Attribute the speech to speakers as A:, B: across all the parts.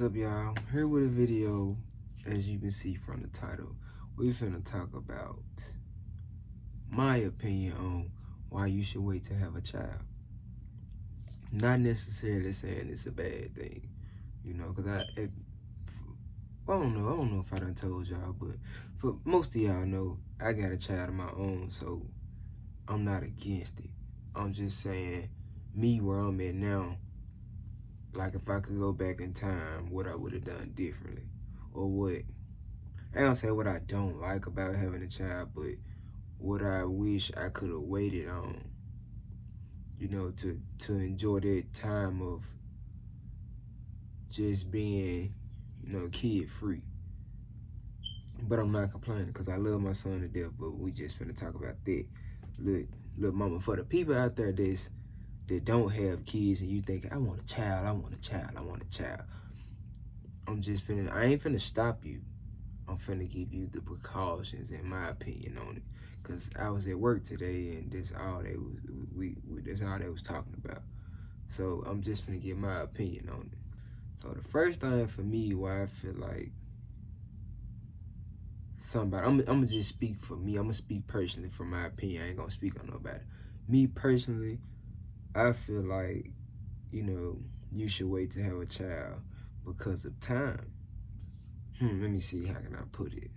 A: up, y'all? Here with a video. As you can see from the title, we finna talk about my opinion on why you should wait to have a child. Not necessarily saying it's a bad thing, you know, because I don't know if I done told y'all, but for most of y'all know, I got a child of my own, so I'm not against it. I'm just saying, me where I'm at now, like if I could go back in time, what I would have done differently, or what. I don't say what I don't like about having a child, but what I wish I could have waited on, you know, to enjoy that time of just being, you know, kid free. But I'm not complaining because I love my son to death, but we just finna talk about that. Look, mama, for the people out there that don't have kids and you think, I want a child, I want a child, I want a child. I ain't finna stop you. I'm finna give you the precautions in my opinion on it. Cause I was at work today and that's all they was talking about. So I'm just finna give my opinion on it. So the first thing for me why I feel like somebody, I'm gonna just speak for me. I'm gonna speak personally from my opinion. I ain't gonna speak on nobody. Me personally, I feel like, you know, you should wait to have a child because of time. Let me see, how can I put it?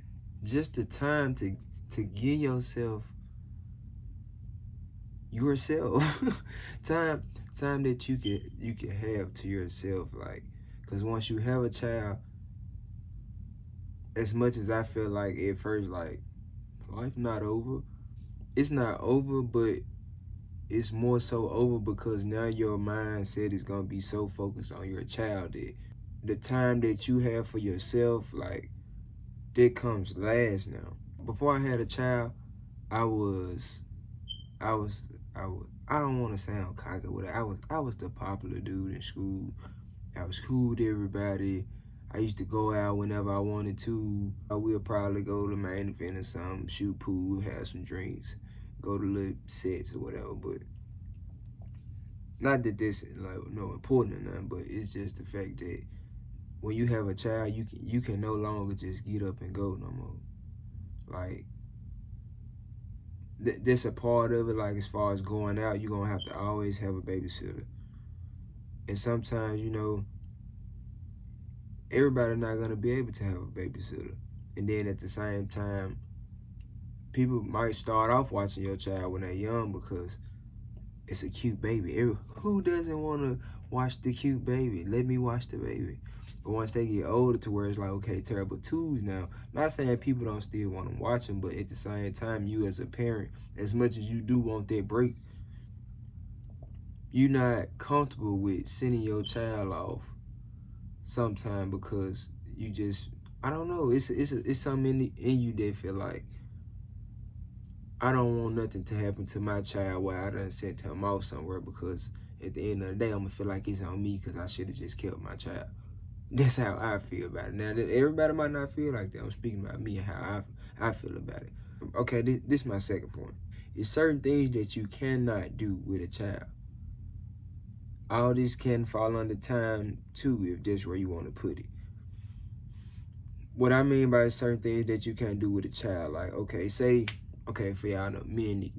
A: Just the time to give yourself time that you can have to yourself, like, because once you have a child, as much as I feel like at first, like, life not over, it's not over, but it's more so over because now your mindset is gonna be so focused on your child that the time that you have for yourself, like, that comes last now. Before I had a child, I don't want to sound cocky with it. I was the popular dude in school. I was cool with everybody. I used to go out whenever I wanted to. We'll probably go to main event or something, shoot pool, have some drinks, go to little sets or whatever. But not that this is like no important or nothing, but it's just the fact that when you have a child, you can no longer just get up and go no more. Like, that's a part of it. Like, as far as going out, you're gonna have to always have a babysitter. And sometimes, you know, everybody's not gonna be able to have a babysitter. And then at the same time, people might start off watching your child when they're young because it's a cute baby. Who doesn't want to watch the cute baby? Let me watch the baby. But once they get older to where it's like, okay, terrible twos now. Not saying people don't still want to watch them, but at the same time, you as a parent, as much as you do want that break, you're not comfortable with sending your child off sometime because you just, I don't know, it's something in you that feel like, I don't want nothing to happen to my child where I done sent him off somewhere because at the end of the day, I'm gonna feel like it's on me because I should have just kept my child. That's how I feel about it. Now, everybody might not feel like that. I'm speaking about me and how I feel about it. Okay, this is my second point. It's certain things that you cannot do with a child. All this can fall under time too, if that's where you want to put it. What I mean by certain things that you can't do with a child, like, okay, for y'all know, me and Nick.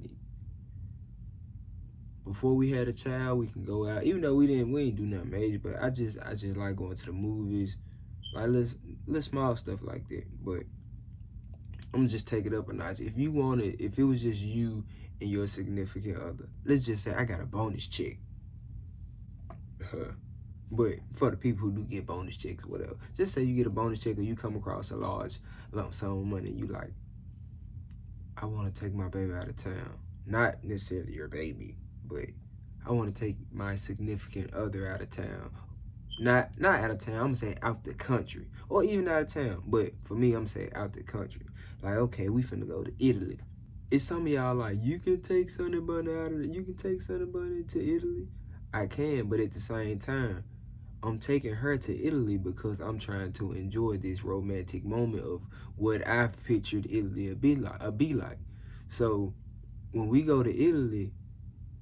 A: Before we had a child, we can go out. Even though we ain't do nothing major, but I just like going to the movies, like little small stuff like that. But I'm gonna just take it up a notch. If it was just you and your significant other, let's just say I got a bonus check. But for the people who do get bonus checks or whatever, just say you get a bonus check or you come across a large lump sum of money, you like, I want to take my baby out of town. Not necessarily your baby, but I want to take my significant other out of town. Not out of town, I'm gonna say out the country. Or even out of town. But for me, I'm gonna say out the country. Like, okay, we finna go to Italy. It's some of y'all like, you can take Sunny Bunny to Italy. I can, but at the same time, I'm taking her to Italy because I'm trying to enjoy this romantic moment of what I've pictured Italy be like. So when we go to Italy,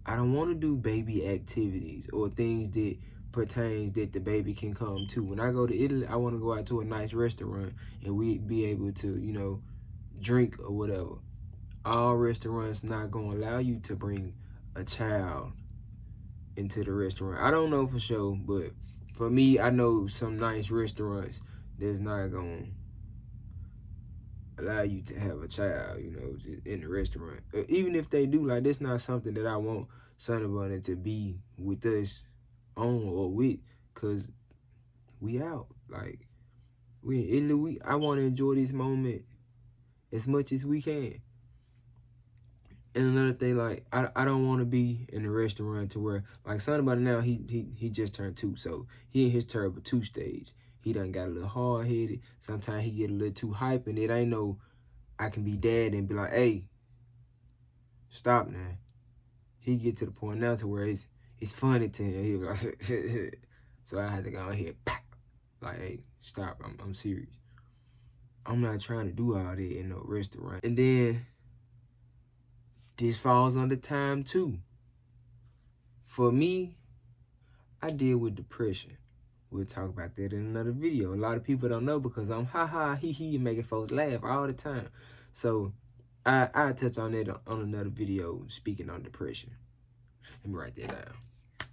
A: I don't want to do baby activities or things that pertains that the baby can come to. When I go to Italy, I want to go out to a nice restaurant and we be able to, you know, drink or whatever. All restaurants not going to allow you to bring a child into the restaurant. I don't know for sure, but for me, I know some nice restaurants that's not going to allow you to have a child, you know, just in the restaurant. Even if they do, like, that's not something that I want Son Abundant to be with us on or with, because we out. Like, we in Italy, I want to enjoy this moment as much as we can. And another thing, like, I don't want to be in a restaurant to where, like, Son Abundant now, he just turned 2, so he in his terrible 2 stage. He done got a little hard-headed. Sometimes he get a little too hype, and it ain't no, I can be dad and be like, hey, stop now. He get to the point now to where it's funny to him. He was like, so I had to go ahead, like, hey, stop, I'm serious. I'm not trying to do all that in no restaurant. And then, this falls under time too. For me, I deal with depression. We'll talk about that in another video. A lot of people don't know because I'm ha-ha, he-he, making folks laugh all the time. So, I'll touch on that on another video speaking on depression. Let me write that down.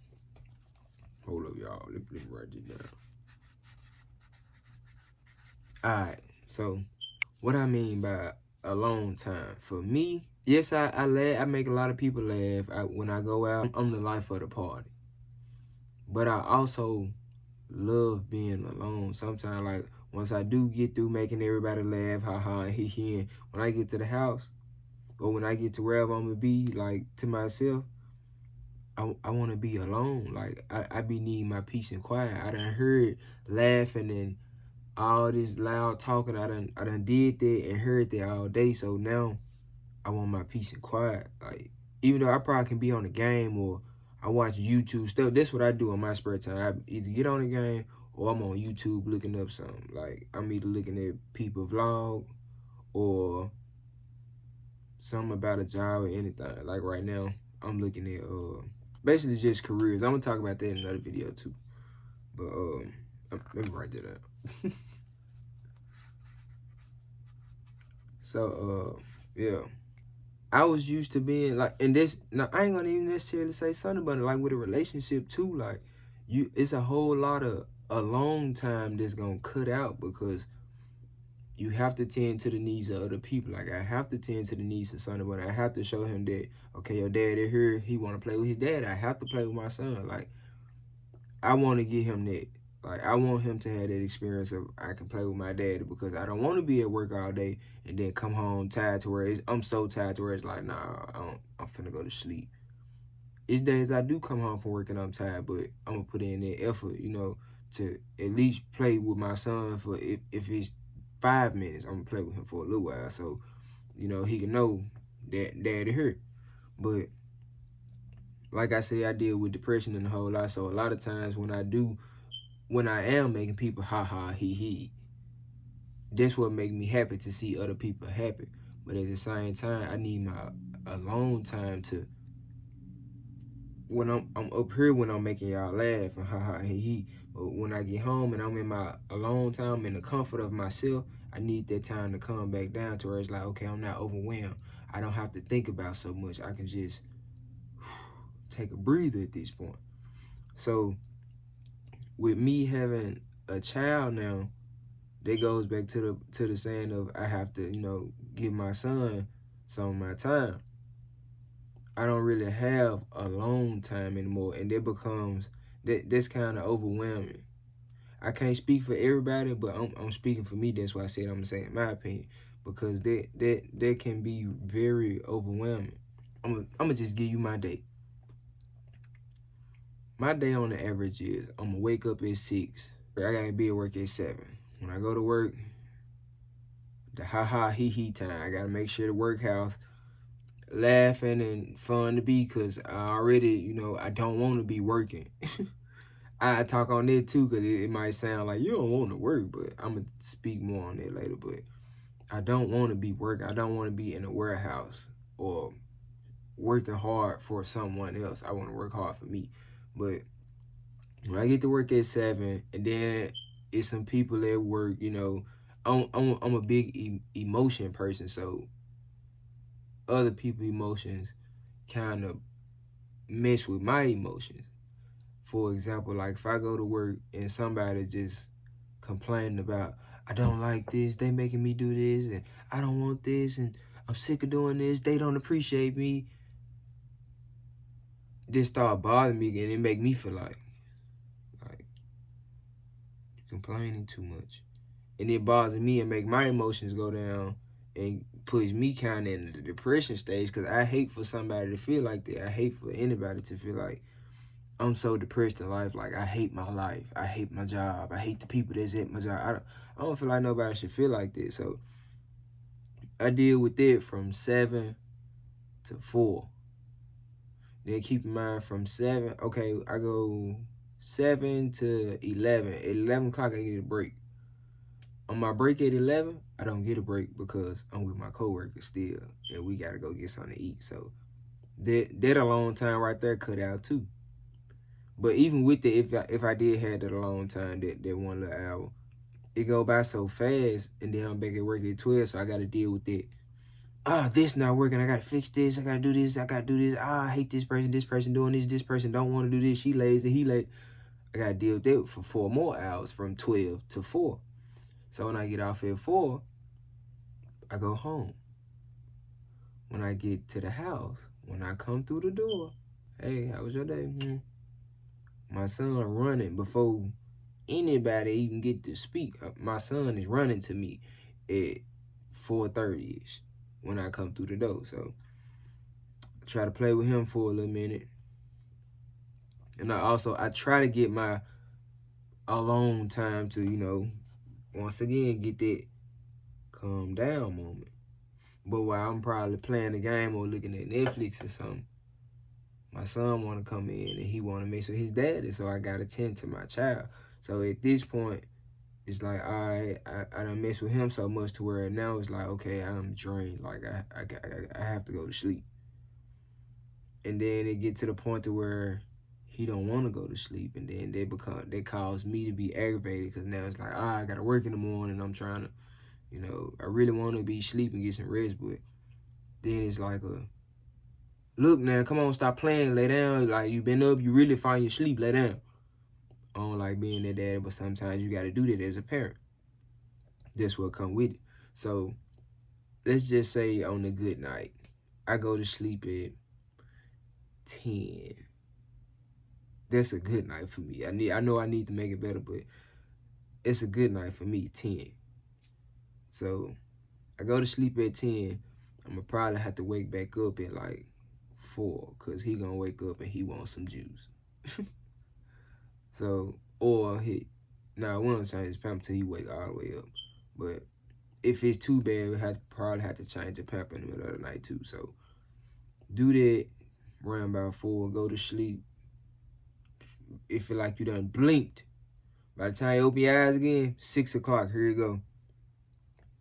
A: Hold up, y'all. Let me write this down. Alright, so what I mean by a long time. For me, yes, I laugh. I make a lot of people laugh when I go out. I'm the life of the party. But I also love being alone. Sometimes, like, once I do get through making everybody laugh, ha-ha, and he-he, and when I get to the house, or when I get to wherever I'm going to be, like, to myself, I want to be alone. Like, I be needing my peace and quiet. I done heard laughing and all this loud talking. I done did that and heard that all day. So now I want my peace and quiet. Like, even though I probably can be on the game or I watch YouTube stuff, that's what I do in my spare time. I either get on the game or I'm on YouTube looking up something. Like, I'm either looking at people vlog or something about a job or anything. Like right now, I'm looking at basically just careers. I'm gonna talk about that in another video too. But let me write that up. So yeah. I was used to being like, and this, now I ain't gonna even necessarily say something about it, like with a relationship too, like, it's a whole lot of alone time that's gonna cut out because you have to tend to the needs of other people. Like, I have to tend to the needs of son, but I have to show him that, okay, your dad is here, he wanna play with his dad, I have to play with my son. Like, I wanna give him that. Like, I want him to have that experience of I can play with my daddy because I don't want to be at work all day and then come home tired to where I'm so tired to where it's like, nah, I'm finna go to sleep. It's days I do come home from work and I'm tired, but I'm gonna put in that effort, you know, to at least play with my son for if it's 5 minutes, I'm gonna play with him for a little while so, you know, he can know that daddy hurt. But like I said, I deal with depression and a whole lot, so a lot of times when I am making people ha-ha, he, that's what make me happy to see other people happy. But at the same time, I need my alone time to, when I'm up here when I'm making y'all laugh and ha-ha, he. But when I get home and I'm in my alone time, in the comfort of myself, I need that time to come back down to where it's like, okay, I'm not overwhelmed. I don't have to think about so much. I can just take a breather at this point. So, with me having a child now, that goes back to the saying of I have to, you know, give my son some of my time. I don't really have alone time anymore, and that becomes that's kind of overwhelming. I can't speak for everybody, but I'm speaking for me. That's why I said I'm gonna say in my opinion, because that can be very overwhelming. I'm gonna just give you my day. My day on the average is I'm gonna wake up at 6. I gotta be at work at 7. When I go to work, the ha-ha, he time. I gotta make sure the workhouse laughing and fun to be because I already, you know, I don't want to be working. I talk on that too because it might sound like you don't want to work, but I'm going to speak more on that later. But I don't want to be working. I don't want to be in a warehouse or working hard for someone else. I want to work hard for me. But When I get to work at 7, and then it's some people at work, you know, I'm a big emotion person, so other people's emotions kind of mess with my emotions. For example, like if I go to work and somebody just complaining about, I don't like this, they making me do this, and I don't want this, and I'm sick of doing this, they don't appreciate me, this start bothering me, and it make me feel like complaining too much. And it bothers me and make my emotions go down and puts me kind of in the depression stage, because I hate for somebody to feel like that. I hate for anybody to feel like I'm so depressed in life. Like, I hate my life. I hate my job. I hate the people that's at my job. I don't feel like nobody should feel like that. So I deal with it from 7 to 4. Then keep in mind from 7, okay, I go 7 to 11. At 11 o'clock, I get a break. On my break at 11, I don't get a break because I'm with my coworkers still, and we got to go get something to eat. So that alone time right there cut out too. But even with the, if I did have that alone time, that one little hour, it go by so fast, and then I'm back at work at 12, so I got to deal with it. This not working. I got to fix this. I got to do this. I got to do this. I hate this person doing this. This person don't want to do this. She lazy. He late. I got to deal with that for 4 more hours from 12 to 4. So when I get off at 4, I go home. When I get to the house, when I come through the door, hey, how was your day? My son running before anybody even get to speak. My son is running to me at 4:30ish when I come through the door. So I try to play with him for a little minute. And I try to get my alone time to, you know, once again, get that calm down moment. But while I'm probably playing the game or looking at Netflix or something, my son want to come in and he want to make sure his dad is, so I got to tend to my child. So at this point, it's like, all right, I done mess with him so much to where now it's like, okay, I'm drained. Like, I have to go to sleep. And then it get to the point to where he don't want to go to sleep. And then they cause me to be aggravated, because now it's like, I got to work in the morning. I'm trying to, you know, I really want to be sleep and get some rest. But then it's like look now, come on, stop playing, lay down. Like, you been up, you really find your sleep, lay down. I don't like being their dad, but sometimes you got to do that as a parent. That's what come with it. So let's just say on a good night, I go to sleep at 10. That's a good night for me. I know I need to make it better, but it's a good night for me, 10. So I go to sleep at 10. I'm going to probably have to wake back up at like 4, because he going to wake up and he wants some juice. So, or we don't change his pamper till he wake all the way up. But if it's too bad, we probably have to change the pamper in the middle of the night too. So do that, run about 4, go to sleep. It feel like you done blinked. By the time you open your eyes again, 6 o'clock, here you go.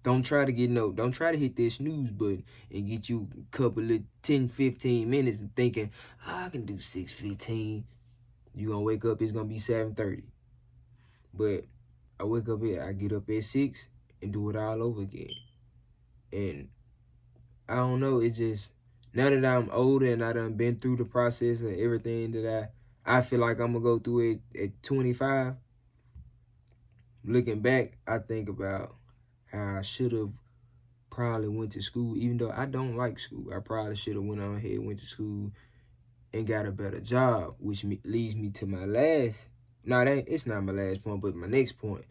A: Don't try to hit that snooze button and get you a couple of 10, 15 minutes and thinking, I can do 6:15. You gonna wake up, it's gonna be 7:30. But I get up at 6 and do it all over again. And I don't know, it just, now that I'm older and I done been through the process of everything that I feel like I'm gonna go through it at 25, looking back, I think about how I should have probably went to school, even though I don't like school. I probably should have went on ahead, went to school, and got a better job, which leads me to my last, it's not my last point, but my next point.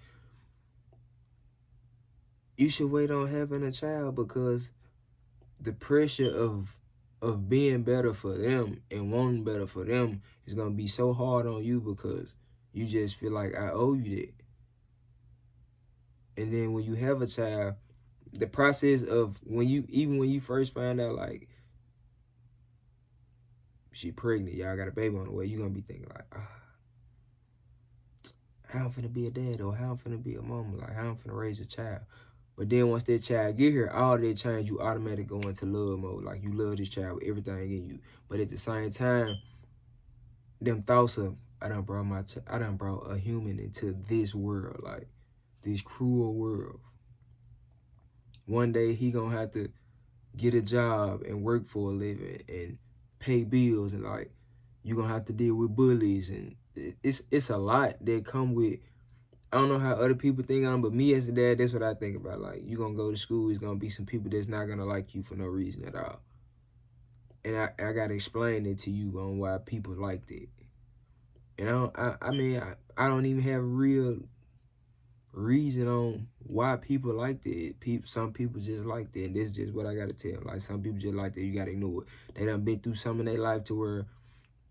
A: You should wait on having a child, because the pressure of being better for them and wanting better for them is going to be so hard on you, because you just feel like I owe you that. And then when you have a child, the process of when you first find out, like, she pregnant, y'all got a baby on the way, you're going to be thinking like, how I'm finna be a dad, or how I'm finna be a mama, like how I'm finna raise a child. But then once that child get here, all that change, you automatically go into love mode. Like, you love this child with everything in you. But at the same time, them thoughts of I done brought a human into this world, like this cruel world. One day he gonna have to get a job and work for a living and pay bills, and like you gonna have to deal with bullies, and it's a lot that come with. I don't know how other people think on, but me as a dad, that's what I think about. Like, you gonna go to school, it's gonna be some people that's not gonna like you for no reason at all. And I gotta explain it to you on why people liked it. And I don't even have a real reason on why people liked it. Some people just liked it, and this is just what I gotta tell. Like, some people just liked it, you gotta ignore it. They done been through some in their life to where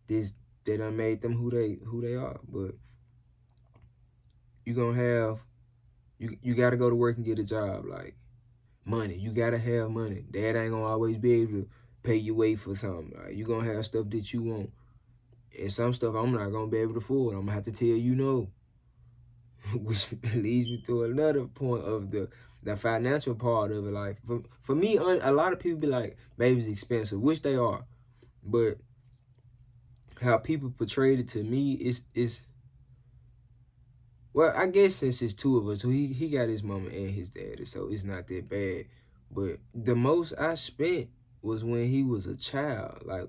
A: they done made them who they are. But you gonna have you gotta go to work and get a job. Like, money, you gotta have money. Dad ain't gonna always be able to pay your way for something. Like, you gonna have stuff that you want, and some stuff I'm not gonna be able to afford. I'm gonna have to tell you no. Which leads me to another point of the financial part of it. Like, for me, a lot of people be like, baby's expensive, which they are, but how people portrayed it to me is well, I guess since it's two of us, so he got his mama and his daddy, so it's not that bad. But the most I spent was when he was a child. Like,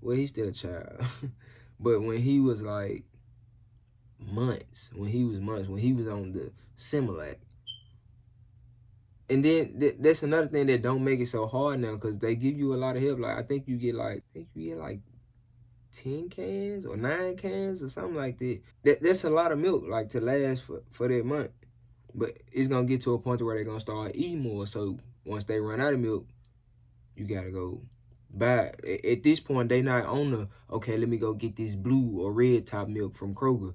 A: well, he's still a child, but when he was like months, when he was on the Similac. And then that's another thing that don't make it so hard now, because they give you a lot of help. Like, I think you get like 10 cans or 9 cans or something like that. That's a lot of milk, like, to last for that month. But it's gonna get to a point where they're gonna start eating more. So once they run out of milk, you gotta go buy. At this point, they not on the, okay, let me go get this blue or red top milk from Kroger.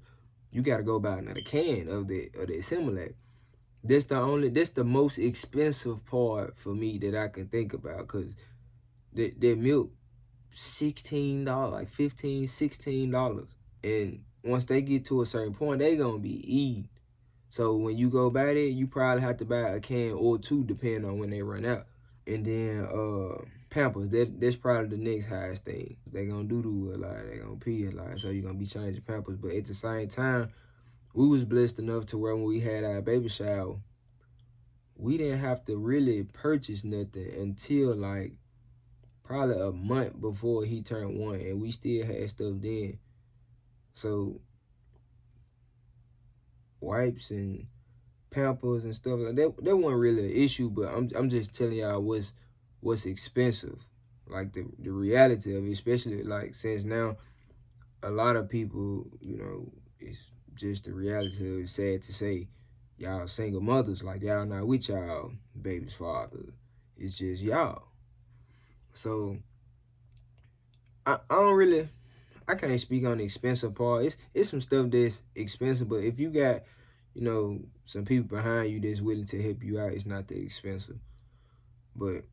A: You gotta go buy another can of the Similac. That's the most expensive part for me that I can think about, because that milk, $16, like $15, $16. And once they get to a certain point, they gonna be eating. So when you go buy that, you probably have to buy a can or two depending on when they run out. And then Pampers, that's probably the next highest thing. They gonna doo-doo a lot, they gonna pee a lot, so you're gonna be changing Pampers. But at the same time, we was blessed enough to where when we had our baby shower, we didn't have to really purchase nothing until like probably a month before he turned 1, and we still had stuff then. So wipes and Pampers and stuff like that, that wasn't really an issue. But I'm just telling y'all what's expensive, like the reality of it, especially like since now a lot of people, it's just the reality of it. Sad to say, y'all single mothers, like, y'all not with y'all baby's father. It's just y'all. So I can't speak on the expensive part. It's some stuff that's expensive, but if you got, some people behind you that's willing to help you out, it's not that expensive. But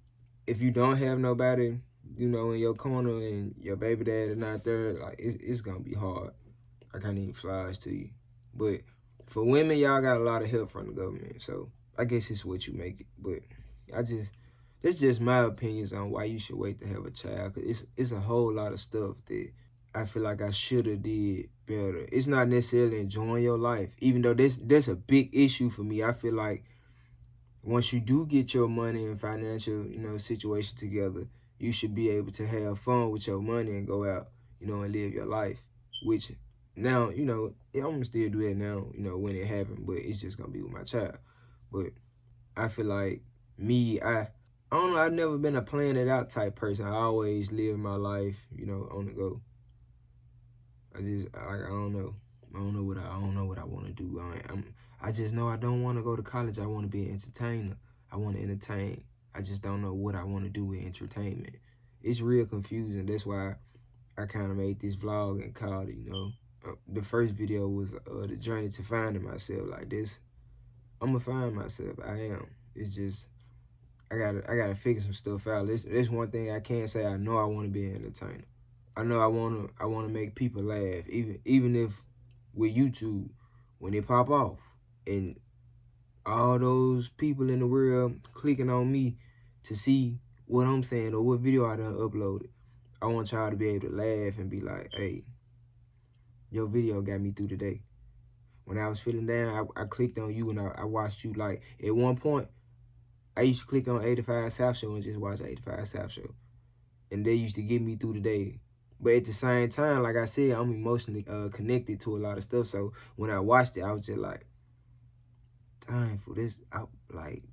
A: if you don't have nobody, in your corner, and your baby dad is not there, like, it's gonna be hard. I can't even flies to you. But for women, y'all got a lot of help from the government, so I guess it's what you make it. But that's just my opinions on why you should wait to have a child, because it's a whole lot of stuff that I feel like I should have did better. It's not necessarily enjoying your life, even though that's a big issue for me. I feel like once you do get your money and financial, situation together, you should be able to have fun with your money and go out, and live your life. Which now, I'm gonna still do that now, when it happens, but it's just gonna be with my child. But I feel like me, I don't know, I've never been a plan it out type person. I always live my life, on the go. I don't know. I don't know what I want to do. I just know I don't want to go to college. I want to be an entertainer. I want to entertain. I just don't know what I want to do with entertainment. It's real confusing. That's why I kind of made this vlog and called it, the first video was the journey to finding myself. Like this, I'm gonna find myself. I am. It's just I gotta figure some stuff out. This one thing I can't say. I know I want to be an entertainer. I know I wanna make people laugh, even if with YouTube, when it pop off and all those people in the world clicking on me to see what I'm saying or what video I done uploaded. I want y'all to be able to laugh and be like, hey, Your video got me through the day. When I was feeling down, I clicked on you and I watched you. Like, at one point, I used to click on 85 South Show and just watch 85 South Show. And they used to get me through the day. But at the same time, like I said, I'm emotionally connected to a lot of stuff. So when I watched it, I was just like, dang, for this,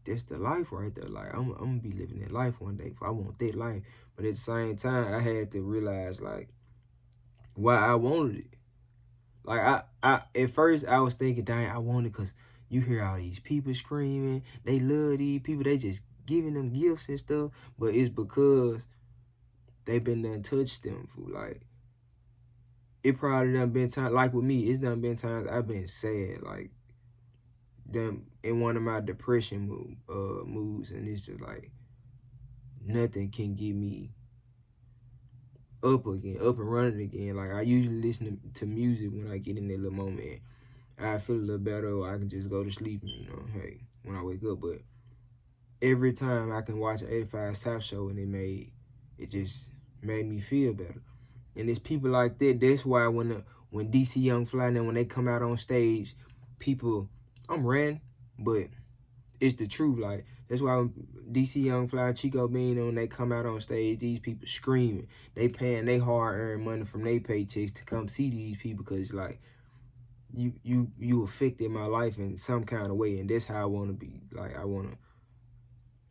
A: this the life right there. Like, I'm gonna be living that life one day. For I want that life. But at the same time, I had to realize, like, why I wanted it. Like, I at first, I was thinking, dang, I want it because you hear all these people screaming. They love these people. They just giving them gifts and stuff. But it's because they been done touched them. For like, it probably done been times, like with me, it's done been times I've been sad. Like, them in one of my depression moods. And it's just like, nothing can get me up again, up and running again. Like, I usually listen to music when I get in that little moment. I feel a little better, or I can just go to sleep, you know, hey, when I wake up. But every time I can watch an 85 South Show and it just made me feel better. And it's people like that. That's why when DC Young Fly and when they come out on stage, people, I'm ranting, but it's the truth. Like, that's why DC Young Fly, Chico Bean, when they come out on stage, these people screaming. They paying they hard-earned money from their paychecks to come see these people, because like, you affected my life in some kind of way, and that's how I want to be. Like,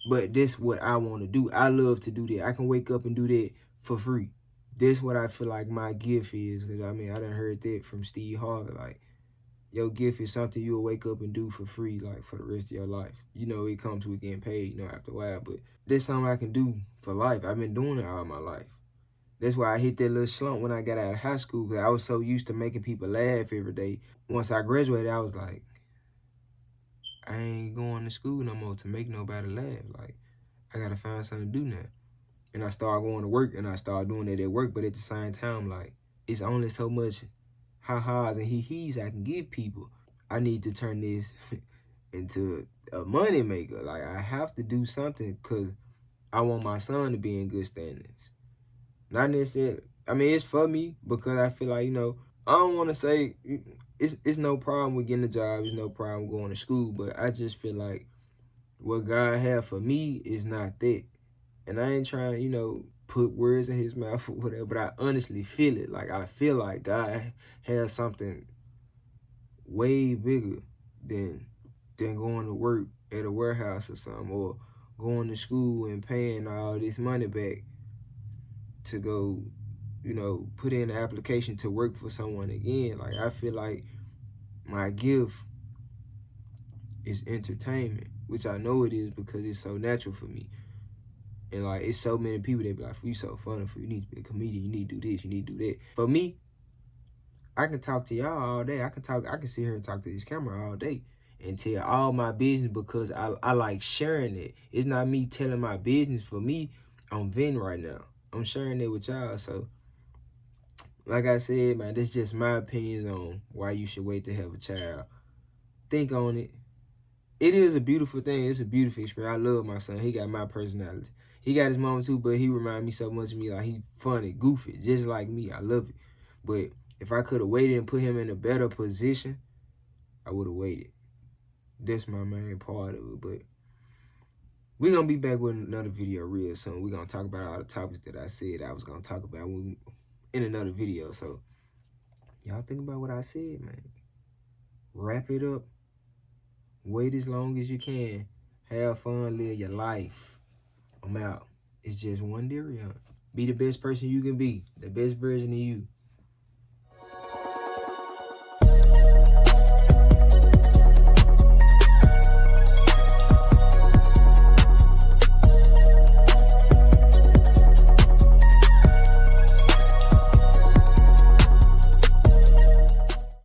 A: but this what I want to do. I love to do that. I can wake up and do that for free. This what I feel like my gift is, because I mean, I done heard that from Steve Harvey. Like, your gift is something you'll wake up and do for free, like, for the rest of your life. You know, it comes with getting paid, you know, after a while, but that's something I can do for life. I've been doing it all my life. That's why I hit that little slump when I got out of high school, because I was so used to making people laugh every day. Once I graduated, I was like, I ain't going to school no more to make nobody laugh. Like, I got to find something to do now. And I started going to work, and I started doing it at work, but at the same time, like, it's only so much ha-has and he-he's I can give people. I need to turn this into a money maker. Like, I have to do something because I want my son to be in good standings. Not necessarily, I mean, it's for me because I feel like, you know, I don't want to say it's no problem with getting a job. It's no problem going to school. But I just feel like what God had for me is not that. And I ain't trying to, you know, put words in his mouth or whatever, but I honestly feel it. Like, I feel like God has something way bigger than going to work at a warehouse or something, or going to school and paying all this money back to go, you know, put in an application to work for someone again. Like, I feel like my gift is entertainment, which I know it is because it's so natural for me. And like, it's so many people that be like, you so funny, you need to be a comedian, you need to do this, you need to do that. For me, I can talk to y'all all day. I can sit here and talk to this camera all day and tell all my business because I like sharing it. It's not me telling my business. For me, I'm venting right now. I'm sharing it with y'all. So, like I said, man, this is just my opinions on why you should wait to have a child. Think on it. It is a beautiful thing. It's a beautiful experience. I love my son. He got my personality. He got his mama too, but he reminds me so much of me. Like, he funny, goofy, just like me. I love it. But if I could have waited and put him in a better position, I would have waited. That's my main part of it. But we're going to be back with another video real soon. We're going to talk about all the topics that I said I was going to talk about in another video. So, y'all think about what I said, man. Wrap it up. Wait as long as you can. Have fun. Live your life. I'm out. It's just one Darion. Be the best person you can be. The best version of you.